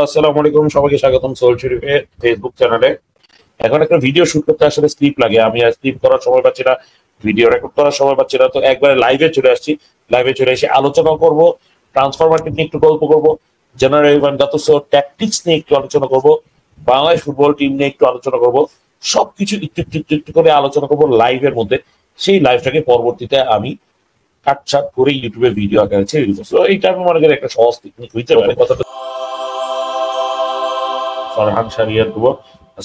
আসসালামু আলাইকুম, সবাইকে স্বাগতম সোল শরীফের ফেসবুক চ্যানেলে। এখন একটা ভিডিও শুট করতে আসলে স্ক্রিপ্ট লাগে, আমি আর স্ক্রিপ্ট করার সময় পাচ্ছি না, ভিডিও রেকর্ড করার সময় পাচ্ছি না, তো একবারে লাইভে চলে আসছি। লাইভে চলে এসে আলোচনা করব, ট্রান্সফার মার্কেট নিয়ে একটু গল্প করব, জেনারেল ইভান গাতুসো ট্যাকটিক্স নিয়ে একটু আলোচনা করব, বাংলাদেশ ফুটবল টিম নিয়ে একটু আলোচনা করব, সবকিছু একটু একটু একটু একটু করে আলোচনা করব লাইভের মধ্যে। সেই লাইভটাকে পরবর্তীতে আমি কাটছাট করে ইউটিউবে ভিডিও আকারে ছেড়ে দিব। তো এইটা আমি মনে করি একটা সহজ টেকনিক হইতে পারে। কথাটা Farhan Shariar Dua.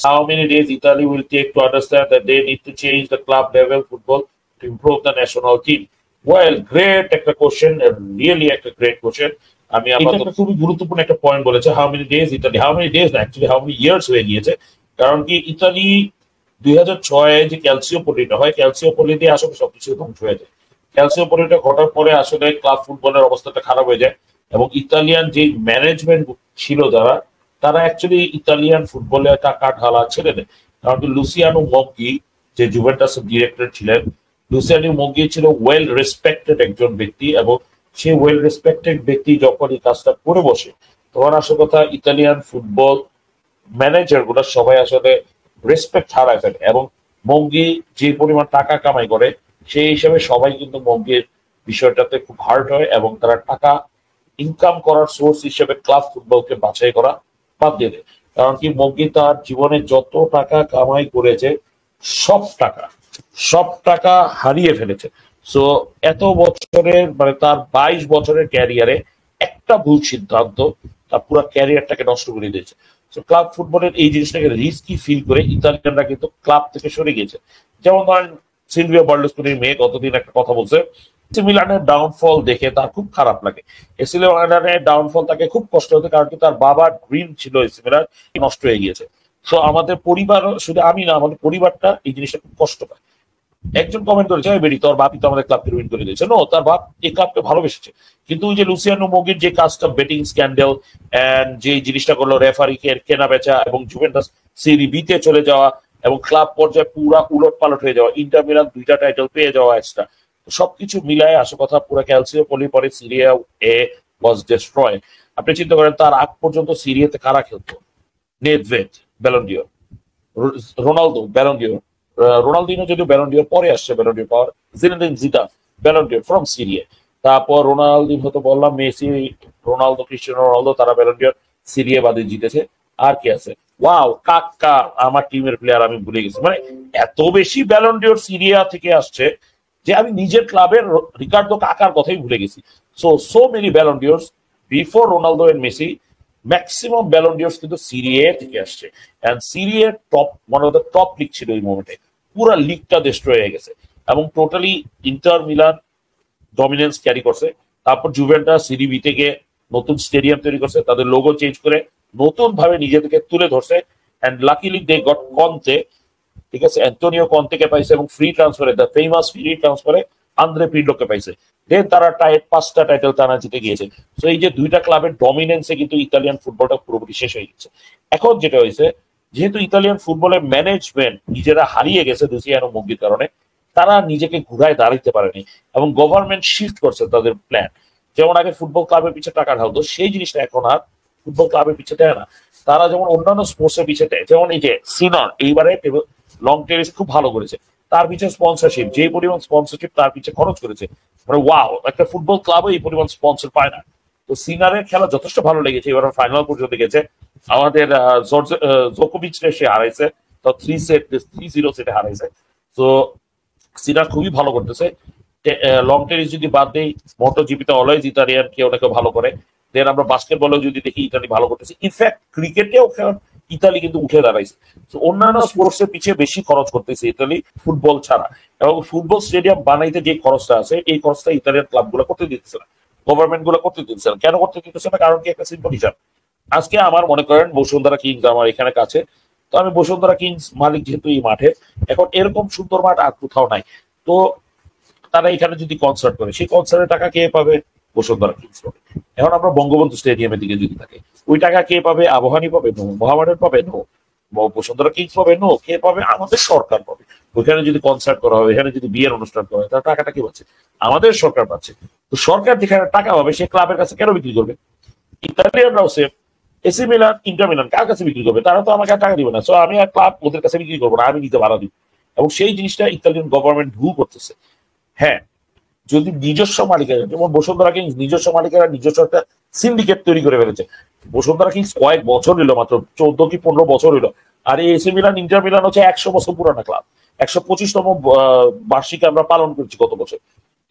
How many days Italy will take to understand that they need to change the club level football to improve the national team? Well, great একটা কোশ্চেন, রিয়েলি একটা গ্রেট কোশ্চেন। আমি এটা একটা খুবই গুরুত্বপূর্ণ একটা point বলেছে। How many days Italy, how many days না, অ্যাকচুয়ালি হাউ মেনি ইয়ার্স হয়ে গিয়েছে। কারণ কি ইতালি 2006 যে ক্যালসিও পলিটা হয়, ক্যালসিও পলি দিয়ে আসলে সবকিছু ধ্বংস হয়ে যায়। ক্যালসিও পলিটা ঘটার পরে আসলে ক্লাব ফুটবলের অবস্থাটা খারাপ হয়ে যায়, এবং ইতালিয়ান যে ম্যানেজমেন্ট ছিল যারা, তারা অ্যাকচুয়ালি ইতালিয়ান ফুটবলে টাকা ঢালা ছেড়ে দেয়। কারণ কি লুসিয়ানো মগ্গি যে জুভেন্টাসের ডিরেক্টর ছিলেন, লুসিয়ানো মগ্গি ছিল ওয়েল রেসপেক্টেড একজন ব্যক্তি, এবং সেই ওয়েল রেসপেক্টেড ব্যক্তি যখন এই কাজটা করে বসে, তখন আসল কথা ইতালিয়ান ফুটবল ম্যানেজার গুলো সবাই আসলে রেসপেক্ট হারায় ফেলে। এবং মঙ্গি যে পরিমাণ টাকা কামাই করে, সেই হিসাবে সবাই কিন্তু মঙ্গির বিষয়টাতে খুব হার্ড হয়, এবং তারা টাকা ইনকাম করার সোর্স হিসেবে ক্লাব ফুটবলকে বাছাই করা বাদ দিয়ে দেয়। কারণ কি মঙ্গি তার জীবনে যত টাকা কামাই করেছে, সব টাকা সব টাকা হারিয়ে ফেলেছে। সো এত বছরের মানে তার 22 বছরের ক্যারিয়ারে একটা ভুল সিদ্ধান্ত তার পুরো ক্যারিয়ারটাকে নষ্ট করে দিয়েছে। তো ক্লাব ফুটবলের এই জিনিসটাকে রিস্কি ফিল করে ইতালিয়ানরা কিন্তু ক্লাব থেকে সরে গিয়েছে। যেমন ধরেন সিলভিও বার্লুস্কোনির মেয়ে গতদিন একটা কথা বলছে, এসি মিলানের ডাউনফল দেখে তার খুব খারাপ লাগে। এসি মিলানের ডাউনফল তাকে খুব কষ্ট হতো, কারণ কি তার বাবার ড্রিম ছিল এসি মিলান, নষ্ট হয়ে গিয়েছে। তো আমাদের পরিবার, শুধু আমি না, আমাদের পরিবারটা এই জিনিসটা খুব কষ্ট পায়। একজন কমেন্ট করেছে, বেরি তোর বাপই তো আমাদের ক্লাবকে রুইন করে দিয়েছে। নো, তার বাপ এই ক্লাবকে ভালোবেসেছে। কিন্তু ওই যে লুসিয়ানো মগির যে কাজটা, বেটিং স্ক্যান্ডেল এন্ড যে জিনিসটা করলো, রেফারিকে কেনা বেচা এবং জুভেন্টাস সিরি বিতে চলে যাওয়া, এবং ক্লাব পর্যায়ে পুরা উলট পালট হয়ে যাওয়া, ইন্টার মিলান 2টা টাইটেল পেয়ে যাওয়া এক্সট্রা, সবকিছু মিলায় আসল কথা পুরো ক্যালসিও পলি পরে সিরিয়া এ ওয়াজ ডিস্ট্রয়। আপনি চিন্তা করেন তার আগ পর্যন্ত সিরিয়াতে কারা খেলতো? Nedved Ballon d'Or, Ronaldo Ballon d'Or, Ronaldinho যদিও ব্যালন্ডিওর পরে আসছে, Ballon d'Or power Zinedine Zidane Ballon d'Or from Syria. তারপর রোনালদিন হতো বললাম, মেসি, রোনালদো, ক্রিস্টিয়ানো রোনালদো, তারা ব্যালন্ডিওর সিরিয়া বাদে জিতেছে। আর কি আছে? ওয়াও, কাক্কা আমার টিমের প্লেয়ার, আমি ভুলে গেছি। মানে এত বেশি ব্যালন্ডিওর সিরিয়া থেকে আসছে যে আমি নিজের ক্লাবের রিকার্ডো কাকার কথাই ভুলে গেছি। So many Ballon d'Ors before Ronaldo and Messi, maximum Ballon d'Ors কিন্তু সিরিয়ে থেকে আসছে। And Serie top, one of the top league ছিল এই মোমেন্টে। পুরো লিগটা ডিস্ট্রয় হয়ে গেছে, এবং totally Inter Milan dominance carry করছে। তারপর জুভেন্টাস সিরি বি থেকে নতুন স্টেডিয়াম তৈরি করছে, তাদের লোগো চেঞ্জ করে নতুন ভাবে নিজেদেরকে তুলে ধরছে। And luckily they got Conte, ঠিক আছে, অ্যান্টোনিও কন্তেকে পাইছে, এবং ফ্রি ট্রান্সফারে, দ্য ফেমাস ফ্রি ট্রান্সফারে আন্দ্রে পিরলোকে পাইছে। দেন তারা 5টা টাইটেল টানা জিতে গিয়েছে। তো এই যে 2টা ক্লাবের ডমিনেন্সে কিন্তু ইতালিয়ান ফুটবলটা পুরোপুরি শেষ হয়ে গেছে। এখন যেটা হয়েছে, যেহেতু ইতালিয়ান ফুটবলের ম্যানেজমেন্ট নিজেরা হারিয়ে গেছে লুসিয়ানো মগ্গির কারণে, তারা নিজেকে ঘুরায় দাঁড়াইতে পারেনি, এবং গভর্নমেন্ট শিফট করছে তাদের প্ল্যান। যেমন আগে ফুটবল ক্লাবের পিছিয়ে টাকা ঢালতো, সেই জিনিসটা এখন আর ফুটবল ক্লাবের পিছিয়ে দেয় না। তারা যেমন অন্যান্য স্পোর্টসের পিছিয়ে দেয়, যেমন এই যে সিনর এইবারে লং টেনিস খুব ভালো করেছে, তার পিছিয়ে স্পন্সরশিপ, যে পরিমাণ স্পন্সরশিপ তার পিছিয়ে খরচ করেছে, মানে ওয়াও, একটা ফুটবল ক্লাবও এই পরিমাণ স্পন্সর পায় না। তো সিনারের খেলা যথেষ্ট ভালো লেগেছে, এবার ফাইনাল পর্যন্ত গেছে। আমাদের জোকোভিচ সে হারাইছে, তো 3-0 সেটে হারাইছে। তো সিনার খুবই ভালো করতেছে। লং টেনিস যদি বাদ দেই, মোটো জিপিতে অলওয়েজ ইতালিয়ান কেউ না কেউ ভালো করে। দেন আমরা বাস্কেটবলেও যদি দেখি, ইতালি ভালো করতেছে। ইনফ্যাক্ট ক্রিকেটেও ইতালি কিন্তু উঠে দাঁড়াইছে। অন্যান্য স্পোর্টসের পিছিয়ে বেশি খরচ করতেছে ইতালি ফুটবল ছাড়া, এবং ফুটবল স্টেডিয়াম বানাইতে যে খরচটা আছে, এই খরচটা ইতালিয়ান ক্লাব গুলো করতে দিতেছে না, গভর্নমেন্ট গুলো করতে দিতেছে না। কেন করতে দিতেছে না? কারণ কি, একটা সিম্পল হিসাব। আজকে আমার মনে করেন বসুন্ধরা কিংস আমার এখানে কাছে, তো আমি বসুন্ধরা কিংস মালিক যেহেতু এই মাঠে, এখন এরকম সুন্দর মাঠ আর কোথাও নাই। তো তারা এখানে যদি কনসার্ট করে, সেই কনসার্টের টাকা কে পাবে? বসুন্ধরা কিংস পাবে। এখন আমরা বঙ্গবন্ধু স্টেডিয়ামের দিকে যদি থাকে, ওই টাকা কে পাবে? আবাহনী পাবে? নো। মোহামেডান পাবে? নো। বসুন্ধরা কিংস পাবে? নো। কে পাবে? আমাদের সরকার পাবে। ওইখানে যদি কনসার্ট করা হয়, এখানে যদি বিয়ের অনুষ্ঠান করা হয়, তার টাকাটা কি পাচ্ছে? আমাদের সরকার পাচ্ছে। তো সরকার যেখানে টাকা পাবে, সে ক্লাবের কাছে কেন বিক্রি করবে? ইতালিয়ানরাও same. AC Milan Inter Milan কার কাছে বিক্রি করবে? তারা তো আমাকে টাকা দিবে না, সো আমি আর ক্লাব ওদের কাছে বিক্রি করবো না, আমি নিতে ভাড়া দিব। এবং সেই জিনিসটা ইতালিয়ান গভর্নমেন্ট ভুল করতেছে। হ্যাঁ, যদি নিজস্ব মালিকানা, যেমন বসুন্ধরা কিংস নিজস্ব মালিকানা নিজস্ব একটা সিন্ডিকেট তৈরি করে ফেলেছে। বসুন্ধরা কিংস কয়েক বছর হইলো, মাত্র 14 কি 15 বছর হইলো। আর এই এসি মিলান ইন্টার মিলান হচ্ছে 100 বছর পুরানা ক্লাব। 125তম বার্ষিকী আমরা পালন করছি গত বছর।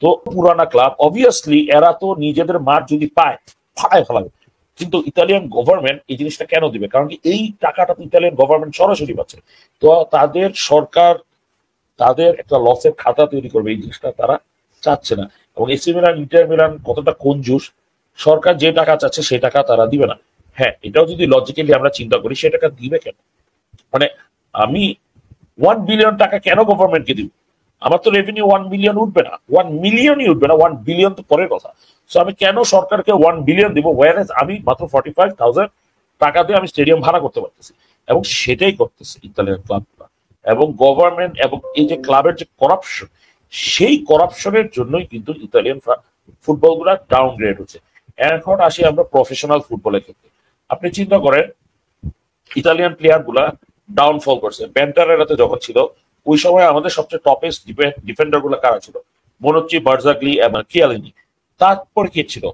তো পুরানা ক্লাব, অবভিয়াসলি এরা তো নিজেদের মাঠ যদি পায় ফাটায় ফেলাবে। কিন্তু ইতালিয়ান গভর্নমেন্ট এই জিনিসটা কেন দিবে? কারণ কি এই টাকাটা তো ইতালিয়ান গভর্নমেন্ট সরাসরি পাচ্ছে। তো তাদের সরকার তাদের একটা লসের খাতা তৈরি করবে, এই জিনিসটা তারা চাচ্ছে না। এবং এসি মিলান ইন্টার মিলান কতটা কঞ্জুস, সরকার যে টাকা চাচ্ছে সেই টাকা তারা দিবে না। হ্যাঁ, এটাও যদি লজিক্যালি আমরা চিন্তা করি, সে টাকা দিবে কেন? মানে আমি 1 বিলিয়ন টাকা কেন গভর্নমেন্টকে দিব? আমার তো রেভিনিউ 1 বিলিয়ন উঠবে না, 1 মিলিয়নই উঠবে না, 1 বিলিয়ন তো পরের কথা। সো আমি কেন সরকারকে 1 বিলিয়ন দিব, ওয়ারেজ আমি মাত্র 45,000 টাকা দিয়ে আমি স্টেডিয়াম ভাড়া করতে পারতেছি। এবং সেটাই করতেছে ইতালিয়ান ক্লাবগুলো এবং গভর্নমেন্ট। এবং এই যে ক্লাবের যে করাপশন, সেই করাপশনের জন্যই কিন্তু ইতালিয়ান ফুটবল গুলা ডাউনগ্রেড হচ্ছে। এখন আসি আমরা প্রফেশনাল ফুটবলের ক্ষেত্রে। আপনি চিন্তা করেন ইতালিয়ান প্লেয়ার গুলা ডাউনফল করছে। বেন্টারেরাতে যখন ছিল ওই সময় আমাদের সবচেয়ে টপেস্ট ডিফেন্ডার গুলা কারা ছিল? মনোচ্চি, বার্জাগলি এবং কিয়ালিনি। তারপর কে ছিল?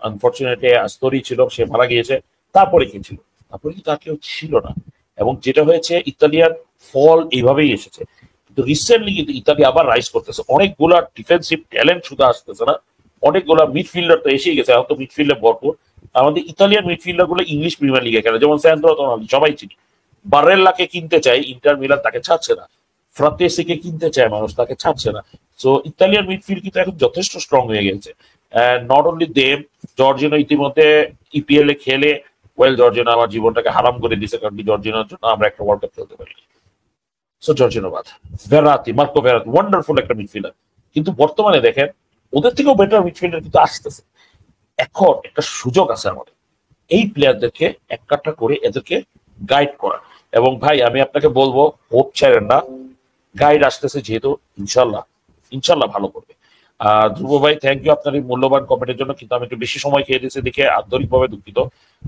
আনফর্চুনেটলি আস্তরি ছিল, সে মারা গিয়েছে। তারপরে কে ছিল? তারপরে কি তার কেউ ছিল না। এবং যেটা হয়েছে, ইতালিয়ান ফল এইভাবেই এসেছে। কিন্তু রিসেন্টলি কিন্তু ইতালি আবার রাইজ করতেছে, অনেকগুলা ডিফেন্সিভ ট্যালেন্ট শুধু আসতেছে না, অনেকগুলা মিডফিল্ডার তো এসেই গেছে। এখন তো মিডফিল্ডে ভরপুর। আমাদের ইতালিয়ান মিডফিল্ডার গুলো ইংলিশ প্রিমিয়ার লিগে খেলে, যেমন স্যান্ড্রো টোনালি সবাই চিনি। বারেল্লাকে কিনতে চাই ইন্টার মিলান, তাকে ছাড়ছে না। ফ্রাতেসিকে কিনতে চায় মানুষ, তাকে ছাড়ছে না। সো ইতালিয়ান মিডফিল্ড কিন্তু এখন যথেষ্ট স্ট্রং হয়ে গেছে। নট অনলি দেম, জর্জিনো ইতিমধ্যে ইপিএল এ খেলে, ওয়েল জর্জিনো আমার জীবনটাকে হারাম করে দিছে, কারণ কি জর্জিনোর জন্য আমরা একটা ওয়ার্ল্ড কাপ খেলতে পারি। সো জর্জিনো বাদ। ভেরাতি, মার্কো ভেরাতি ওয়ান্ডারফুল একটা মিডফিল্ডার। কিন্তু বর্তমানে দেখেন ওদের থেকেও বেটার মিডফিল্ডার কিন্তু আসতেছে। এখন একটা সুযোগ আছে আমাদের এই প্লেয়ারদেরকে একটা করে এদেরকে গাইড করা। এবং ভাই আমি আপনাকে বলবো, হোপ ছাড়েন না, গাইড আসতেছে যেহেতু, ইনশাল্লাহ ইনশাল্লাহ ভালো করবে। ধ্রুব ভাই, থ্যাংক ইউ আপনার এই মূল্যবান কমেন্টের জন্য। কিন্তু আমি একটু বেশি সময় খেয়ে দিয়েছি দেখে আন্তরিকভাবে দুঃখিত।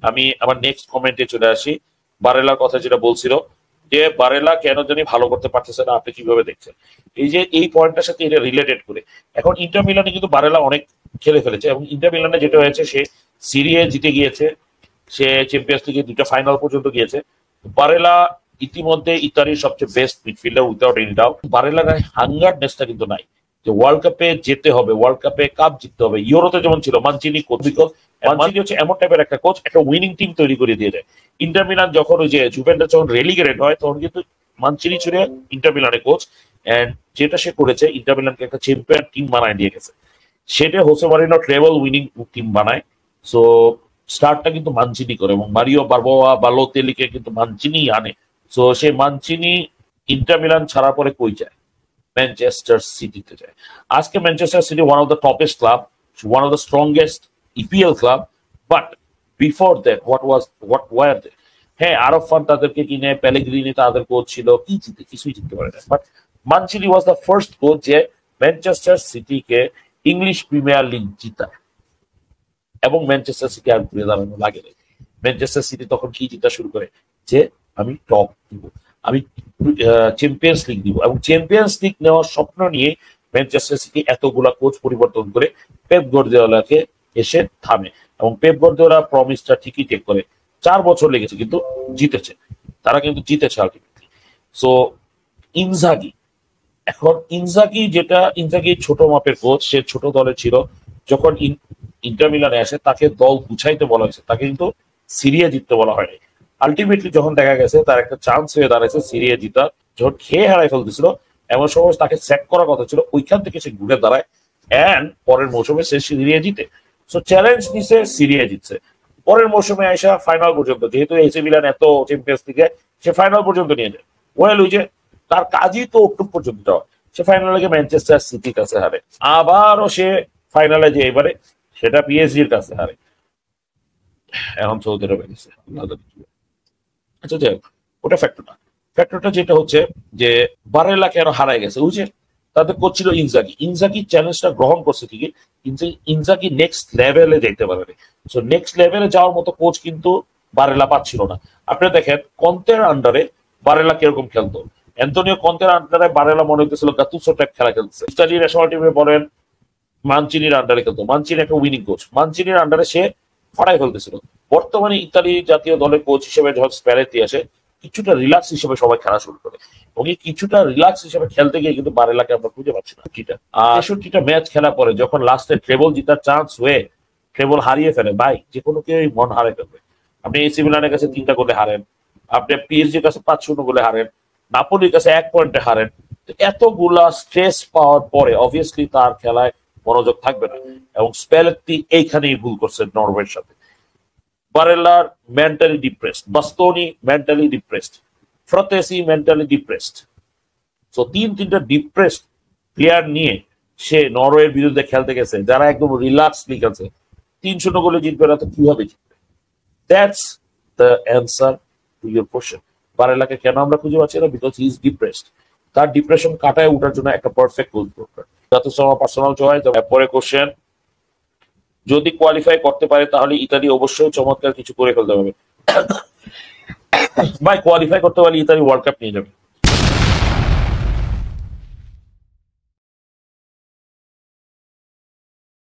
আমি আমার নেক্সট কমেন্টে চলে আসি। বারেলার কথা যেটা বলছিল, যে বারেলা কেন জানি ভালো করতে পারতেছে না, আপনি কিভাবে দেখছেন? এই যে এই পয়েন্টটার সাথে এটা রিলেটেড করে, এখন ইন্টার মিলানে কিন্তু বারেলা অনেক খেলে ফেলেছে। এবং ইন্টার মিলানে যেটা হয়েছে, সে সিরিয়ে জিতে গিয়েছে, সে চ্যাম্পিয়ন্স লিগে 2টা ফাইনাল পর্যন্ত গিয়েছে। বারেলা ইতিমধ্যে ইতালির সবচেয়ে best midfielder without any doubt. বারেলার হাঙ্গারনেসটা কিন্তু নাই যে ওয়ার্ল্ড কাপে যেতে হবে, ওয়ার্ল্ড কাপে কাপ জিততে হবে। ইউরোতে যেমন ছিল মানচিনি কোচ, বিকজ মানচিনি হচ্ছে এমন টাইপের একটা কোচ, একটা উইনিং টিম তৈরি করে দিয়ে যায়। ইন্টার মিলান যখন ওই যে জুভেন্টাস যখন রেলিগেটেড হয়, তখন কিন্তু মানচিনি ছিল ইন্টার মিলানের কোচ। এন্ড যেটা সে করেছে, ইন্টার মিলানকে একটা চ্যাম্পিয়ন টিম বানায় দিয়ে গেছে। সেটা Jose Marino treble winning team বানায়। সো স্টার্টটা কিন্তু মানচিনি করে, এবং মারিও বারবোয়া বালোতেলিকে কিন্তু মানচিনি আনে। সো সে মানচিনি ইন্টার মিলান ছাড়ার পরে কই যায়? ম্যানচেস্টার সিটিতে যায়। আজকে Manchester City one of the topest club, one of the strongest EPL club. But before that what were they? হ্যাঁ, আরফান তাদেরকে কিনে, পেলেগ্রিনি তাদের কোচ ছিল, কি জিতে? কিছুই জিততে পারে না। But Mancini was the first coach যে ম্যানচেস্টার সিটিকে ইংলিশ প্রিমিয়ার লিগ জিতায়। এবং ম্যানচেস্টার সিটি আর ঘুরে দাঁড়ানো লাগে না। ম্যানচেস্টার সিটি তখন কি জিতা শুরু করে, যে আমি টপ দিব, আমি চ্যাম্পিয়ন্স লিগ দিব। এবং চ্যাম্পিয়ন্স লিগ নেওয়ার স্বপ্ন নিয়ে ম্যানচেস্টার সিটি এতগুলা কোচ পরিবর্তন করে পেপ গার্দিওলাকে এসে থামে। এবং পেপ গার্দিওলা প্রমিসটা ঠিকই টেক করে। 4 বছর লেগেছে কিন্তু জিতেছে, তারা কিন্তু জিতেছে আলটিমেটলি। সো ইনজাগি, এখন ইনজাগি ছোট মাপের কোচ, সে ছোট দলে ছিল। যখন ইন্টার মিলানে আসে, তাকে দল গুছাইতে বলা হয়েছে, তাকে কিন্তু সিরিয়া জিততে বলা হয়নি। আলটিমেটলি যখন দেখা গেছে তার একটা চান্স হয়ে দাঁড়াইছে সিরিয়া জিতা, যখন খেয়ে হারাই ফেলতেছিল, এমন সময় তাকে স্যাক করার কথা ছিল, ওইখান থেকে সে ঘুরে দাঁড়ায়। এন্ড পরের মৌসুমে সে সিরিয়া জিতে। সো চ্যালেঞ্জ নিছে, সিরিয়া জিতছে। পরের মৌসুমে আসা ফাইনাল পর্যন্ত, যেহেতু এসি মিলান এত চ্যাম্পিয়ন্স লিগে, সে ফাইনাল পর্যন্ত নিয়ে যায়। ওয়েল, ওই যে তার কাজই তো অক্টোবর পর্যন্ত যাওয়া। সে ফাইনালে গিয়ে ম্যানচেস্টার সিটির কাছে হারে, আবারও সে ফাইনালে যে এবারে সেটা পিএসজির কাছে হারে। এখন সৌদি আরবে গেছে, আচ্ছা যাই হোক, ওটা ফ্যাক্টরটা। ফ্যাক্টরটা যেটা হচ্ছে যে বারেলাকে আরো হারাই গেছে। ওই যে তাদের কোচ ছিল ইনজাগি, ইনজাগি চ্যালেঞ্জটা গ্রহণ করছে ঠিকই, কিন্তু ইনজাগি নেক্সট লেভেলে যেতে পারে। সো নেক্সট লেভেলে যাওয়ার মতো কোচ কিন্তু বারেলা পাচ্ছিল না। আপনি দেখেন কন্তের আন্ডারে বারেলা কিরকম খেলতো, অ্যান্তোনিও কন্তের আন্ডারে বারেলা মনে হইতেছিল গাতুসো টাইপ খেলা খেলছে। ইতালি ন্যাশনাল টিমে বলেন মানচিনির আন্ডারে খেলতো, মানচিনি একটা উইনিং কোচ, মানচিনির আন্ডারে সে ফাটাই ফেলতেছিল। বর্তমানে ইতালি জাতীয় দলের কোচ হিসেবে যখন স্প্যালেত্তি আসে কিছুটা রিল্যাক্স হিসেবে সবাই খেলা শুরু করে, এবং এই কিছুটা রিল্যাক্স হিসেবে খেলতে গিয়ে কিন্তু বারেলাকে আমরা খুঁজে পাচ্ছি না। ৬৬টা ম্যাচ খেলা পরে যখন লাস্টে ট্রেবল জিতার চান্স হয়ে ট্রেবল হারিয়ে ফেলে, ভাই যে কোনো কেউ মন হারিয়ে ফেলবে। আপনি এসি মিলানের কাছে 3টা গোলে হারেন, আপনি পিএসজির কাছে 5-0 গোলে হারেন, নাপোলির কাছে 1 পয়েন্টে হারেন। এতগুলা স্ট্রেস পাওয়ার পরে অবভিয়াসলি তার খেলায় মনোযোগ থাকবে না, এবং স্প্যালেত্তি এইখানেই ভুল করছে নরওয়ের সাথে। বারেলার mentally depressed, Bastoni mentally depressed, Frattesi mentally depressed. So তিনটা ডিপ্রেসড প্লেয়ার নিয়ে সে নরওয়ের বিরুদ্ধে খেলতে গেছে, যারা একদম রিল্যাক্সলি খেলছে। 3-0 গোলে জিতবে না তো কিভাবে জিতবে? That's the answer to your question. বারেলাকে কেন আমরা খুঁজে পাচ্ছি না? Because he is depressed. তার ডিপ্রেশন কাটায় ওঠার জন্য একটা পারফেক্ট গোল দরকার। যথেষ্ট আমার পার্সোনাল চয়েস। পরে কোশ্চেন, যদি কোয়ালিফাই করতে পারে তাহলে ইতালি অবশ্যই চমৎকার কিছু করে ফেলতে হবে। ভাই কোয়ালিফাই করতে পারলে ইতালি ওয়ার্ল্ড কাপ নিয়ে যাবে।